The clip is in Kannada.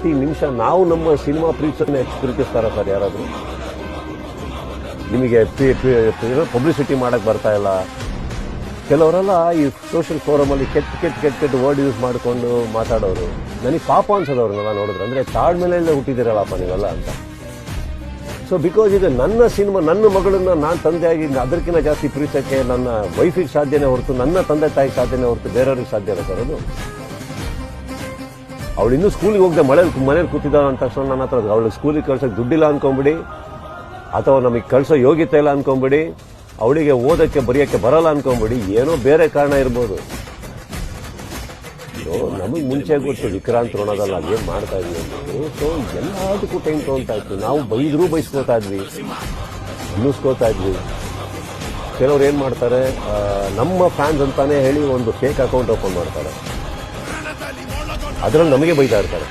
ಈ ನಿಮಿಷ ನಾವು ನಮ್ಮ ಸಿನಿಮಾ ಪ್ರೀತಿಸ್ತಾರ ಸರ್ ಯಾರಾದರೂ? ನಿಮಗೆ ಪಬ್ಲಿಸಿಟಿ ಮಾಡಕ್ ಬರ್ತಾ ಇಲ್ಲ. ಕೆಲವರೆಲ್ಲ ಈ ಸೋಷಿಯಲ್ ಫೋರಮಲ್ಲಿ ಕೆಟ್ಟ ವರ್ಡ್ ಯೂಸ್ ಮಾಡಿಕೊಂಡು ಮಾತಾಡೋರು. ನನಗೆ ಪಾಪ ಅನ್ಸೋದವ್ರನ್ನೆಲ್ಲ ನೋಡಿದ್ರೆ, ಅಂದರೆ ತಾಳ್ಮೆಲೆಯಲ್ಲೇ ಹುಟ್ಟಿದಿರಲ್ಲಪ್ಪ ನೀವೆಲ್ಲ ಅಂತ. ಸೊ ಬಿಕಾಸ್ ಇದು ನನ್ನ ಸಿನಿಮಾ, ನನ್ನ ಮಗಳನ್ನ ನಾನು ತಂದೆಯಾಗಿ ಅದಕ್ಕಿಂತ ಜಾಸ್ತಿ ಪ್ರೀತಿಸೋಕ್ಕೆ ನನ್ನ ವೈಫಿಗೆ ಸಾಧ್ಯನೇ ಹೊರತು, ನನ್ನ ತಂದೆ ತಾಯಿಗೆ ಸಾಧ್ಯನೇ ಹೊರತು ಬೇರೆಯವ್ರಿಗೆ ಸಾಧ್ಯ ಇಲ್ಲ ಸರ್ ಅದು. ಅವಳು ಇನ್ನೂ ಸ್ಕೂಲಿಗೆ ಹೋಗದೆ ಮನೇಲಿ ಕೂತಿದ್ದಾಳೆ ಅಂದ ತಕ್ಷಣ ನನ್ನ ಹತ್ರ ಅವಳು ಸ್ಕೂಲಿಗೆ ಕಳ್ಸೋಕೆ ದುಡ್ಡಿಲ್ಲ ಅನ್ಕೊಂಬಿಡಿ, ಅಥವಾ ನಮಗೆ ಕಳ್ಸೋ ಯೋಗ್ಯತೆ ಇಲ್ಲ ಅನ್ಕೊಂಬಿಡಿ, ಅವಳಿಗೆ ಓದೋಕ್ಕೆ ಬರೆಯೋಕ್ಕೆ ಬರಲ್ಲ ಅನ್ಕೊಂಬಿಡಿ, ಏನೋ ಬೇರೆ ಕಾರಣ ಇರ್ಬೋದು. ನಮಗೆ ಮುಂಚೆ ಗೊತ್ತು ವಿಕ್ರಾಂತ್ ಋಣದಲ್ಲ ಅದೇನು ಮಾಡ್ತಾ ಇದ್ವಿ ಅಂದ್ಬಿಟ್ಟು. ಸೊ ಎಲ್ಲದಕ್ಕೂ ಟೈಮ್ ತೊಗೊಳ್ತಾ ಇತ್ತು. ನಾವು ಬೈಸ್ಕೋತಾ ಇದ್ವಿ, ಅನ್ನಿಸ್ಕೋತಾ ಇದ್ವಿ. ಕೆಲವ್ರು ಏನು ಮಾಡ್ತಾರೆ, ನಮ್ಮ ಫ್ಯಾನ್ಸ್ ಅಂತಾನೆ ಹೇಳಿ ಒಂದು ಫೇಕ್ ಅಕೌಂಟ್ ಓಪನ್ ಮಾಡ್ತಾರೆ, ಅದರಲ್ಲಿ ನಮಗೆ ಬೈತಾ ಇರ್ತಾರೆ.